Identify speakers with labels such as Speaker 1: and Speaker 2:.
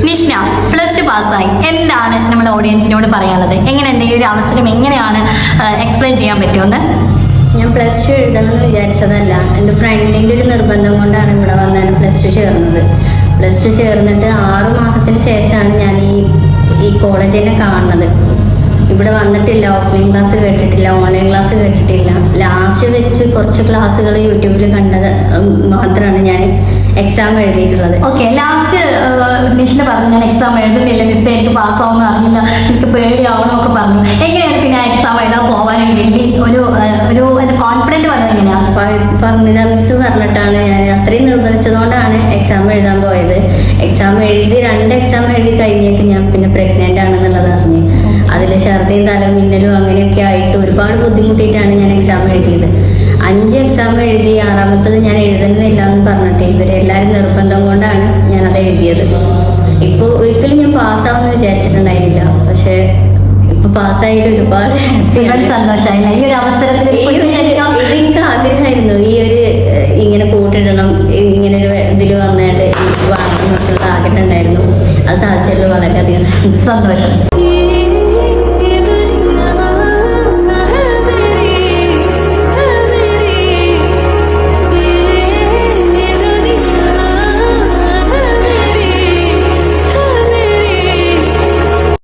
Speaker 1: നിഷ്ന +2 പാസ്സായി, എന്താണ് നമ്മുടെ ഓഡിയൻസിനോട് പറയാനുള്ളത്? എങ്ങനെയുണ്ട് ഈ ഒരു അവസരം, എങ്ങനെയാണ് എക്സ്പ്ലെയിൻ ചെയ്യാൻ പറ്റുമെന്ന്?
Speaker 2: ഞാൻ +2 എഴുതണമെന്ന് വിചാരിച്ചതല്ല. എൻ്റെ ഫ്രണ്ടിൻ്റെ ഒരു നിർബന്ധം കൊണ്ടാണ് ഇവിടെ വന്നാണ് +2 ചേർന്നത്. +2 ചേർന്നിട്ട് 6 മാസത്തിന് ശേഷമാണ് ഞാൻ ഈ കോളേജിനെ കാണുന്നത്. ഇവിടെ വന്നിട്ടില്ല, ഓഫ്ലൈൻ ക്ലാസ് കേട്ടിട്ടില്ല, ഓൺലൈൻ ക്ലാസ് കേട്ടിട്ടില്ല. ലാസ്റ്റ് വെച്ച് കുറച്ച് ക്ലാസ്സുകൾ യൂട്യൂബിൽ കണ്ടത് മാത്രമാണ് ഞാൻ എക്സാം എഴുതിയിട്ടുള്ളത്.
Speaker 1: ഓക്കെ, ലാസ്റ്റ് നിഷ്ന പറഞ്ഞു ഞാൻ എക്സാം എഴുതുന്നില്ല മിസ്സേ, എനിക്ക് പാസ്സാവുമെന്ന് അറിയില്ല, എനിക്ക് പേടിയാവണമൊക്കെ പറഞ്ഞു. എങ്ങനെയാണ് പിന്നെ എക്സാം എഴുതാൻ പോകാനും വേണ്ടി ഒരു കോൺഫിഡൻറ്റ് വന്നത് എങ്ങനെയാണ്?
Speaker 2: ഫർമിത മിസ് പറഞ്ഞിട്ടാണ്, ഞാൻ അത്രയും നിർബന്ധിച്ചതുകൊണ്ടാണ് എക്സാം എഴുതാൻ പോയത്. എക്സാം എഴുതി 2 എക്സാം എഴുതി കഴിഞ്ഞേക്ക് ഞാൻ പിന്നെ പ്രഗ്നൻ്റ് ആണെന്നുള്ളത് അറിഞ്ഞു. അതിൽ ഛർദിയും തലമിന്നലും അങ്ങനെയൊക്കെ ആയിട്ട് ഒരുപാട് ബുദ്ധിമുട്ടിയിട്ടാണ് ഞാൻ എക്സാം എഴുതിയത്. 5 എക്സാം എഴുതി 6ാമത്തത് ഞാൻ എഴുതുന്നില്ല എന്ന് പറഞ്ഞിട്ട് ഇവരെല്ലാവരും നിർബന്ധം കൊണ്ടാണ് ഞാനത് എഴുതിയത്. ഇപ്പോൾ ഒരിക്കലും ഞാൻ പാസ്സാവുമെന്ന് വിചാരിച്ചിട്ടുണ്ടായിരുന്നില്ല, പക്ഷേ ഇപ്പൊ പാസ്സായിട്ട് ഒരുപാട്
Speaker 1: സന്തോഷമായില്ല ഈ ഒരു അവസരത്തിൽ.
Speaker 2: ഇതെനിക്ക് ആഗ്രഹമായിരുന്നു, ഇങ്ങനെ കൂട്ടിടണം, ഇങ്ങനെ ഒരു ഇതിൽ വന്നിട്ട് വാങ്ങണം എന്നൊക്കെയുള്ള ആഗ്രഹം ഉണ്ടായിരുന്നു. അത് സാധിച്ചതിൽ വളരെയധികം
Speaker 1: സന്തോഷം.